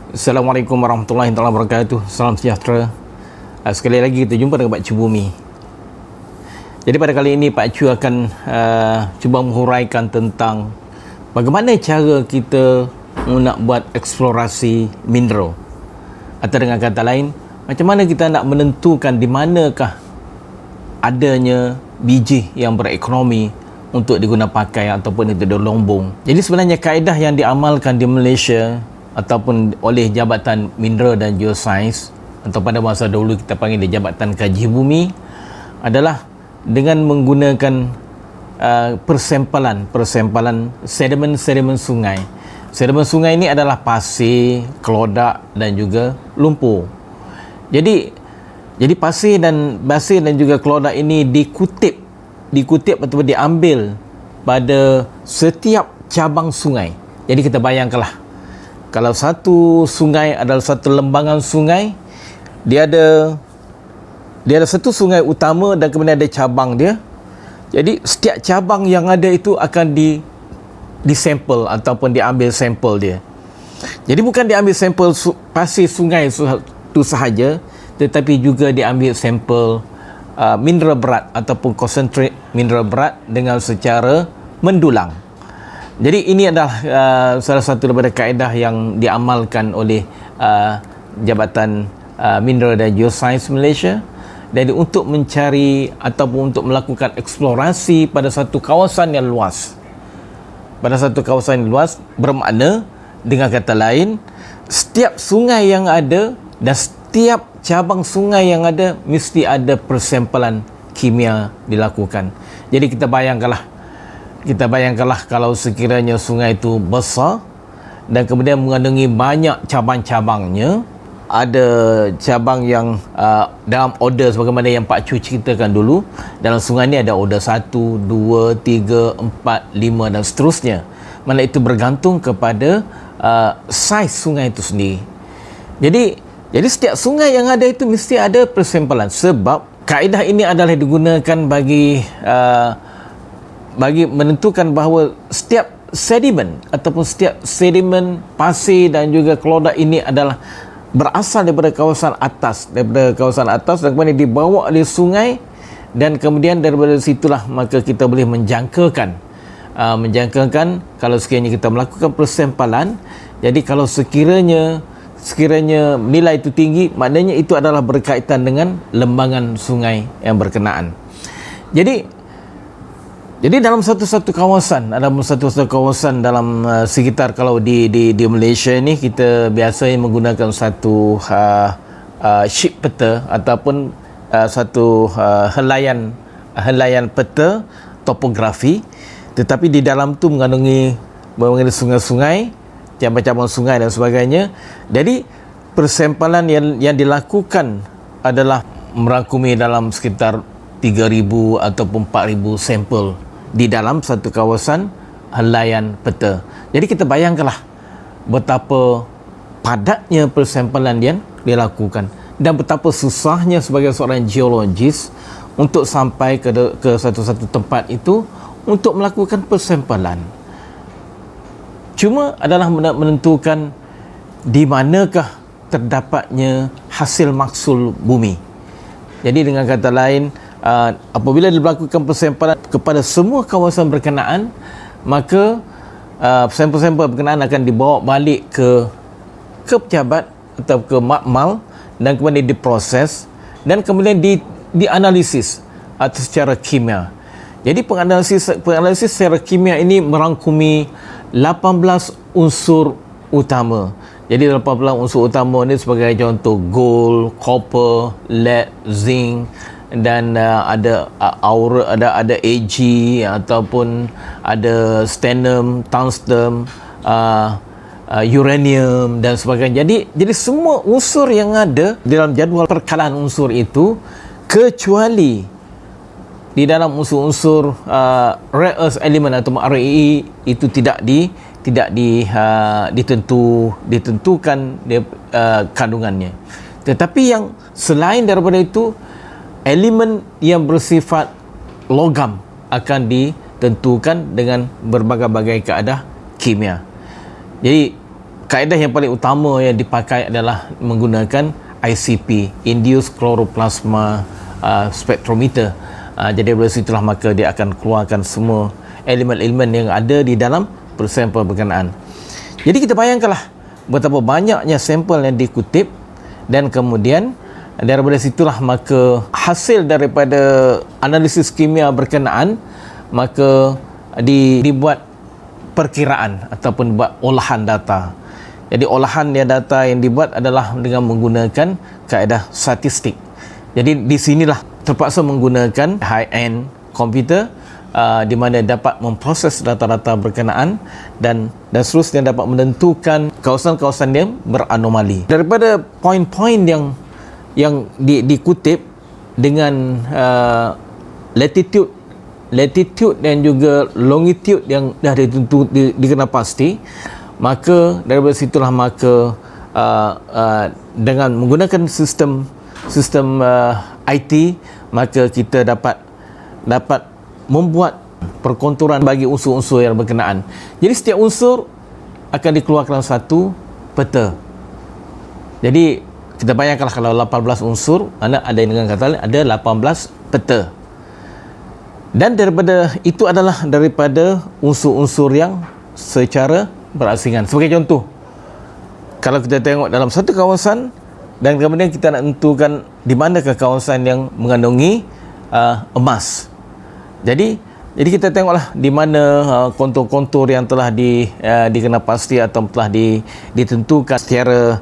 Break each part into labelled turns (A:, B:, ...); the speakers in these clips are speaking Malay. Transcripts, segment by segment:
A: Assalamualaikum warahmatullahi wabarakatuh. Salam sejahtera. Sekali lagi kita jumpa dengan Pak Chu Bumi. Jadi pada kali ini Pak Chu akan cuba menghuraikan tentang bagaimana cara kita nak buat eksplorasi mineral. Atau dengan kata lain, macam mana kita nak menentukan di manakah adanya biji yang berekonomi untuk diguna pakai ataupun itu dilombong. Jadi sebenarnya kaedah yang diamalkan di Malaysia ataupun oleh Jabatan Mineral dan Geosains, atau pada masa dahulu kita panggil dia Jabatan Kaji Bumi, adalah dengan menggunakan persempalan sedimen sungai. Sedimen sungai ini adalah pasir, kelodak dan juga lumpur. Jadi pasir dan juga kelodak ini dikutip ataupun diambil pada setiap cabang sungai. Jadi kita bayangkanlah, kalau satu sungai adalah satu lembangan sungai, dia ada satu sungai utama dan kemudian ada cabang dia. Jadi setiap cabang yang ada itu akan disampel ataupun diambil sampel dia. Jadi bukan diambil sampel pasir sungai itu sahaja, tetapi juga diambil sampel mineral berat ataupun concentrate mineral berat dengan secara mendulang. Jadi ini adalah salah satu daripada kaedah yang diamalkan oleh Jabatan Mineral dan Geosains Malaysia. Jadi untuk mencari ataupun untuk melakukan eksplorasi pada satu kawasan yang luas. Pada satu kawasan yang luas bermakna, dengan kata lain, setiap sungai yang ada dan setiap cabang sungai yang ada mesti ada persempalan kimia dilakukan. Jadi kita bayangkanlah kalau sekiranya sungai itu besar dan kemudian mengandungi banyak cabang-cabangnya. Ada cabang yang dalam order sebagaimana yang Pak Chu ceritakan dulu. Dalam sungai ni ada order 1, 2, 3, 4, 5 dan seterusnya. Mana itu bergantung kepada saiz sungai itu sendiri. Jadi setiap sungai yang ada itu mesti ada persempalan, sebab kaedah ini adalah digunakan bagi menentukan bahawa setiap sedimen ataupun setiap sedimen pasir dan juga kelodak ini adalah berasal daripada kawasan atas dan kemudian dibawa oleh sungai, dan kemudian daripada situlah maka kita boleh menjangkakan kalau sekiranya kita melakukan persempalan. Jadi kalau sekiranya nilai itu tinggi, maknanya itu adalah berkaitan dengan lembangan sungai yang berkenaan. Jadi dalam satu-satu kawasan dalam sekitar, kalau di Malaysia ni kita biasanya menggunakan satu sheet peta ataupun satu helaian peta topografi, tetapi di dalam tu mengandungi sungai-sungai, cabang-cabang sungai dan sebagainya. Jadi persempalan yang dilakukan adalah merangkumi dalam sekitar 3,000 ataupun 4,000 sampel di dalam satu kawasan helaian peta. Jadi kita bayangkanlah betapa padatnya persempalan yang dilakukan dan betapa susahnya sebagai seorang geologis untuk sampai ke satu-satu tempat itu untuk melakukan persempalan. Cuma adalah menentukan di manakah terdapatnya hasil maksul bumi. Jadi dengan kata lain, apabila dilakukan persempalan kepada semua kawasan berkenaan, maka sampel-sampel berkenaan akan dibawa balik ke pejabat atau ke makmal dan kemudian diproses dan kemudian dianalisis atau secara kimia. Jadi penganalisis secara kimia ini merangkumi 18 unsur utama. Jadi 18 unsur utama ini sebagai contoh gold, copper, lead, zinc, dan ada Ag ataupun ada stannum, tungsten, uranium dan sebagainya. Jadi semua unsur yang ada dalam jadual perkalaan unsur itu, kecuali di dalam unsur-unsur rare earth element atau REE itu tidak ditentukan kandungannya. Tetapi yang selain daripada itu, elemen yang bersifat logam akan ditentukan dengan berbagai-bagai kaedah kimia. Jadi kaedah yang paling utama yang dipakai adalah menggunakan ICP, Induced Chloroplasma Spectrometer. Jadi dari situlah maka dia akan keluarkan semua elemen-elemen yang ada di dalam sampel berkenaan. Jadi kita bayangkanlah betapa banyaknya sampel yang dikutip, dan kemudian daripada situlah maka hasil daripada analisis kimia berkenaan maka dibuat perkiraan ataupun buat olahan data. Jadi olahan data yang dibuat adalah dengan menggunakan kaedah statistik. Jadi di sinilah terpaksa menggunakan high-end komputer di mana dapat memproses data-data berkenaan dan seterusnya dapat menentukan kawasan-kawasan yang beranomali. Daripada poin-poin yang dikutip dengan latitude dan juga longitude yang dah ditentu dikenal pasti, maka daripada situlah maka dengan menggunakan sistem IT, maka kita dapat membuat perkonturan bagi unsur-unsur yang berkenaan. Jadi setiap unsur akan dikeluarkan satu peta. Jadi kita bayangkanlah kalau 18 unsur, ada yang dengan kata lain ada 18 peta. Dan daripada itu adalah daripada unsur-unsur yang secara berasingan. Sebagai contoh, kalau kita tengok dalam satu kawasan dan kemudian kita nak tentukan di manakah kawasan yang mengandungi emas. Jadi kita tengoklah di mana kontur-kontur yang telah dikenal pasti atau telah ditentukan secara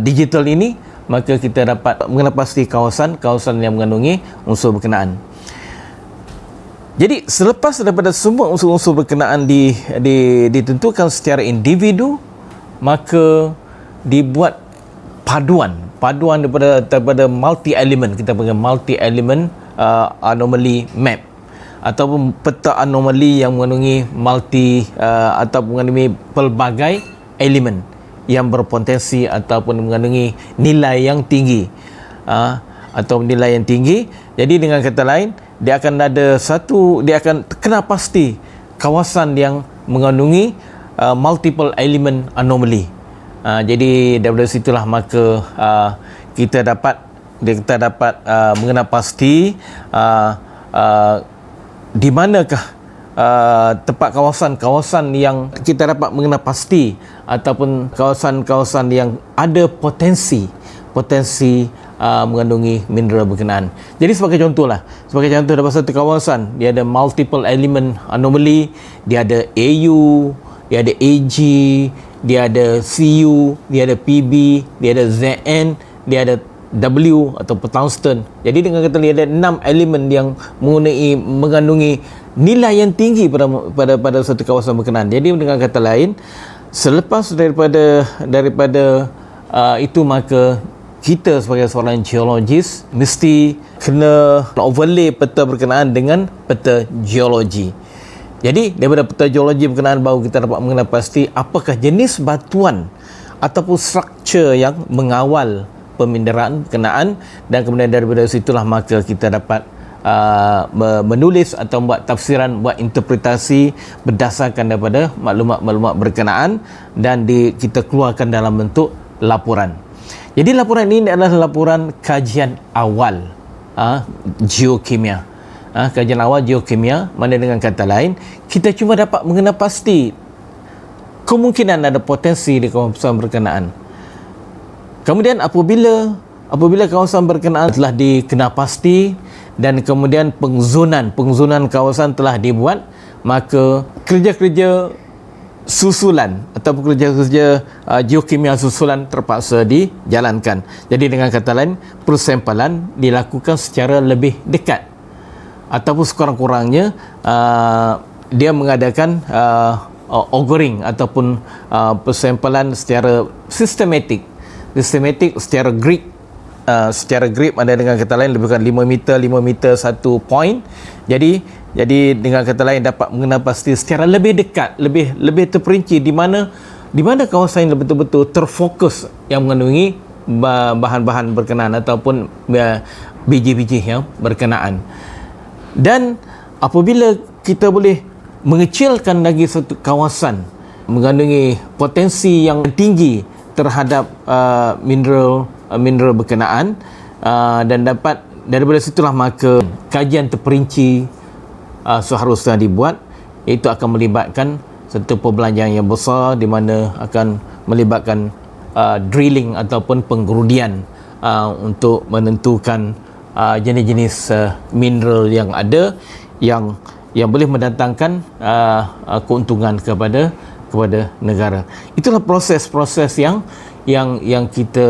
A: digital ini, maka kita dapat mengenal pasti kawasan yang mengandungi unsur berkenaan. Jadi selepas daripada semua unsur-unsur berkenaan ditentukan secara individu, maka dibuat paduan daripada multi element, kita panggil multi element anomaly map ataupun peta anomali yang mengandungi atau mengandungi pelbagai elemen yang berpotensi ataupun mengandungi nilai yang tinggi atau nilai yang tinggi. Jadi dengan kata lain, dia akan kenal pasti kawasan yang mengandungi multiple element anomaly. Jadi daripada situlah maka kita dapat mengenal pasti di manakah tempat kawasan yang kita dapat mengenal pasti ataupun kawasan-kawasan yang ada potensi mengandungi mineral berkenaan. Jadi sebagai contoh dalam satu kawasan dia ada multiple element anomaly, dia ada AU, dia ada AG, dia ada CU, dia ada PB, dia ada ZN, dia ada W atau tungsten. Jadi dengan kata lain, ada 6 elemen yang mengandungi nilai yang tinggi pada satu kawasan berkenaan. Jadi dengan kata lain, selepas daripada itu, maka kita sebagai seorang geologis mesti kena overlay peta berkenaan dengan peta geologi. Jadi daripada peta geologi berkenaan baru kita dapat mengenal pasti apakah jenis batuan ataupun struktur yang mengawal pemindaraan berkenaan, dan kemudian daripada situlah maka kita dapat menulis atau buat tafsiran, buat interpretasi berdasarkan daripada maklumat-maklumat berkenaan, dan kita keluarkan dalam bentuk laporan. Jadi laporan ini adalah laporan kajian awal geokimia. Kajian awal geokimia, mana dengan kata lain kita cuma dapat mengenal pasti kemungkinan ada potensi di kawasan berkenaan. Kemudian apabila kawasan berkenaan telah dikenal pasti dan kemudian pengzonan kawasan telah dibuat, maka kerja-kerja susulan ataupun kerja-kerja geokimia susulan terpaksa dijalankan. Jadi dengan kata lain, persampalan dilakukan secara lebih dekat ataupun sekurang-kurangnya dia mengadakan auguring ataupun persampalan secara sistematik secara grid. Secara grid ada dengan kata lain lebih kurang 5 meter satu point. Jadi dengan kata lain dapat mengenal pasti secara lebih dekat, lebih terperinci di mana kawasan yang betul-betul terfokus yang mengandungi bahan-bahan berkenaan ataupun biji-biji yang berkenaan. Dan apabila kita boleh mengecilkan lagi satu kawasan mengandungi potensi yang tinggi terhadap mineral berkenaan, dan dapat daripada situlah maka kajian terperinci seharusnya dibuat. Itu akan melibatkan satu perbelanjaan yang besar di mana akan melibatkan drilling ataupun penggerudian untuk menentukan jenis-jenis mineral yang ada yang boleh mendatangkan keuntungan kepada negara. Itulah proses-proses yang kita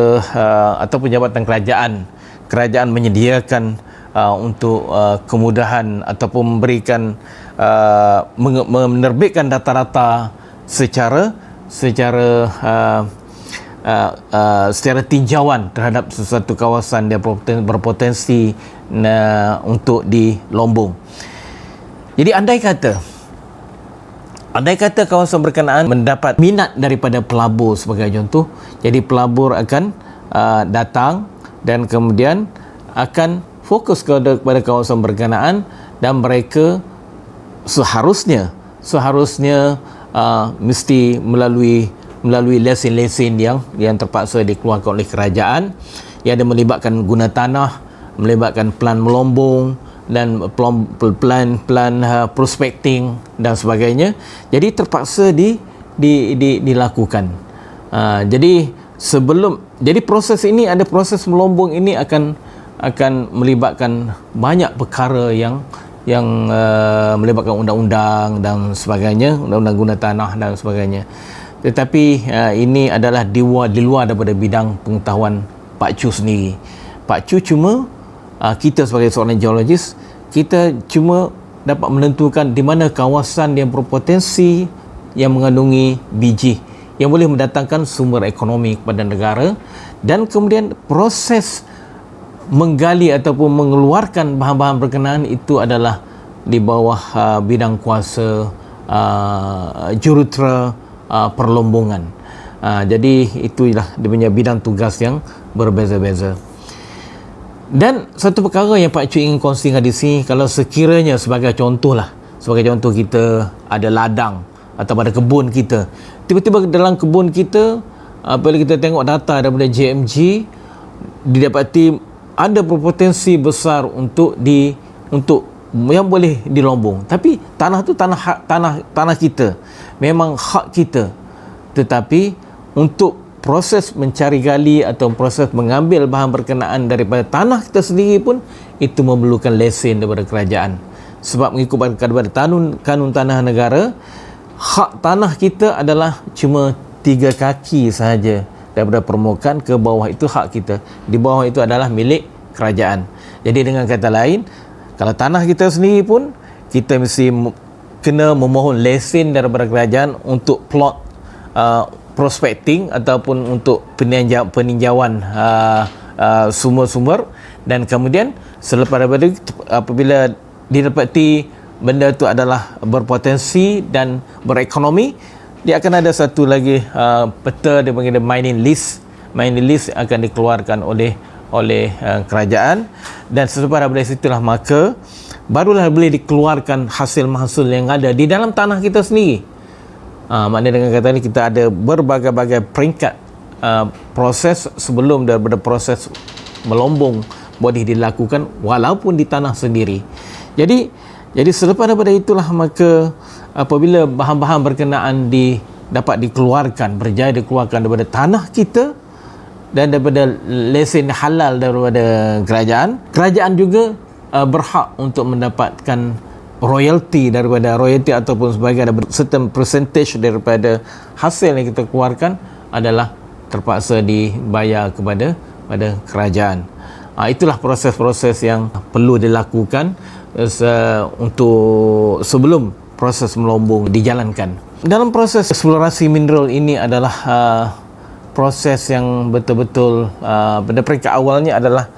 A: ataupun jabatan kerajaan menyediakan untuk kemudahan ataupun memberikan menerbitkan data-data secara tinjauan terhadap sesuatu kawasan yang berpotensi untuk dilombong. Jadi andai kata kawasan berkenaan mendapat minat daripada pelabur sebagai contoh, jadi pelabur akan datang dan kemudian akan fokus kepada kawasan berkenaan, dan mereka seharusnya mesti melalui lesen-lesen yang terpaksa dikeluarkan oleh kerajaan, yang ada melibatkan guna tanah, melibatkan plan melombong dan plan prospecting dan sebagainya. Jadi terpaksa dilakukan. Jadi proses ini, ada proses melombong ini akan melibatkan banyak perkara yang melibatkan undang-undang dan sebagainya, undang-undang guna tanah dan sebagainya. Tetapi ini adalah di luar daripada bidang pengetahuan Pak Chu sendiri. Pak Chu cuma kita sebagai seorang geologis, kita cuma dapat menentukan di mana kawasan yang berpotensi yang mengandungi biji yang boleh mendatangkan sumber ekonomi kepada negara, dan kemudian proses menggali ataupun mengeluarkan bahan-bahan berkenaan itu adalah di bawah bidang kuasa jurutera perlombongan. Jadi itulah dia punya bidang tugas yang berbeza-beza. Dan satu perkara yang Pak Chu ingin kongsikan di sini, kalau sekiranya sebagai contoh kita ada ladang atau pada kebun kita, tiba-tiba dalam kebun kita, apabila kita tengok data daripada JMG, didapati ada berpotensi besar untuk yang boleh dilombong, tapi tanah tu tanah kita, memang hak kita, tetapi untuk proses mencari gali atau proses mengambil bahan berkenaan daripada tanah kita sendiri pun itu memerlukan lesen daripada kerajaan. Sebab mengikut daripada kanun tanah negara, hak tanah kita adalah cuma 3 kaki sahaja daripada permukaan ke bawah, itu hak kita. Di bawah itu adalah milik kerajaan. Jadi dengan kata lain, kalau tanah kita sendiri pun kita mesti kena memohon lesen daripada kerajaan untuk plot prospecting ataupun untuk peninjauan sumber-sumber, dan kemudian selepas daripada apabila didapati benda itu adalah berpotensi dan berekonomi, dia akan ada satu lagi peta dia panggil mining list akan dikeluarkan oleh kerajaan, dan selepas daripada situlah maka barulah boleh dikeluarkan hasil-hasil yang ada di dalam tanah kita sendiri. Maknanya dengan kata ini kita ada berbagai-bagai peringkat proses sebelum daripada proses melombong boleh dilakukan walaupun di tanah sendiri. Jadi selepas daripada itulah maka apabila bahan-bahan berkenaan dapat dikeluarkan, berjaya dikeluarkan daripada tanah kita dan daripada lesen halal daripada kerajaan juga berhak untuk mendapatkan royalty ataupun sebagai certain percentage daripada hasil yang kita keluarkan adalah terpaksa dibayar kepada kerajaan. Itulah proses-proses yang perlu dilakukan untuk sebelum proses melombong dijalankan. Dalam proses eksplorasi mineral ini adalah proses yang betul-betul pada peringkat awalnya adalah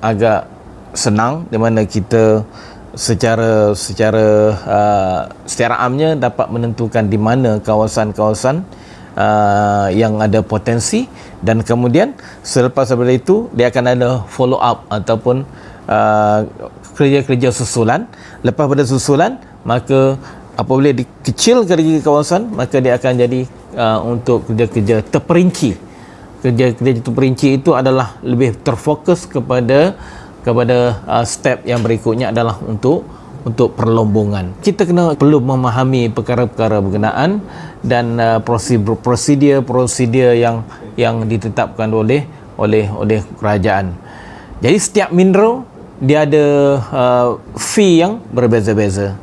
A: agak senang, di mana kita secara amnya dapat menentukan di mana kawasan-kawasan yang ada potensi, dan kemudian selepas daripada itu dia akan ada follow up ataupun kerja-kerja susulan. Lepas pada susulan, maka apabila dikecilkan lagi kawasan, maka dia akan jadi untuk kerja-kerja terperinci. Kerja-kerja terperinci itu adalah lebih terfokus kepada step yang berikutnya adalah untuk perlombongan. Kita perlu memahami perkara-perkara berkenaan dan prosedur yang ditetapkan oleh kerajaan. Jadi setiap mineral dia ada fee yang berbeza-beza.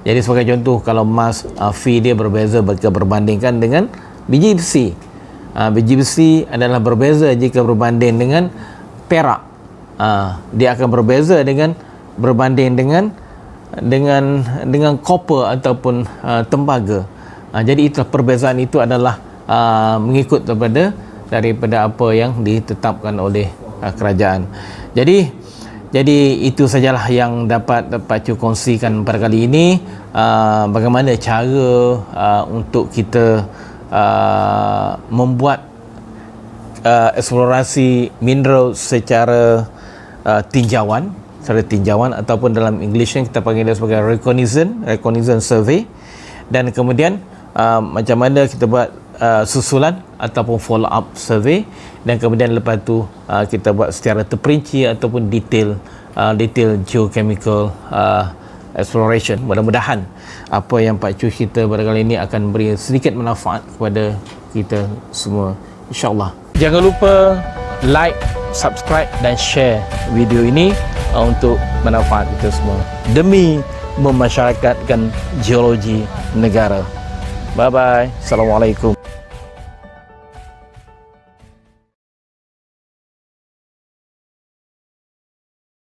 A: Jadi sebagai contoh, kalau emas, fee dia berbeza jika berbandingkan dengan biji besi. Biji besi adalah berbeza jika berbanding dengan perak. Dia akan berbeza berbanding dengan copper ataupun tembaga. Jadi itulah perbezaan itu adalah mengikut daripada apa yang ditetapkan oleh kerajaan. Jadi itu sajalah yang dapat Pak Chu kongsikan pada kali ini, bagaimana cara untuk kita membuat eksplorasi mineral secara tinjauan ataupun dalam English kita panggil dia sebagai reconnaissance survey, dan kemudian macam mana kita buat susulan ataupun follow up survey, dan kemudian lepas tu kita buat secara terperinci ataupun detail geochemical exploration. Mudah-mudahan apa yang Pak Chu kita pada kali ini akan beri sedikit manfaat kepada kita semua, insya-Allah. Jangan lupa like, subscribe dan share video ini untuk manfaat kita semua demi memasyarakatkan geologi negara. Bye bye. Assalamualaikum.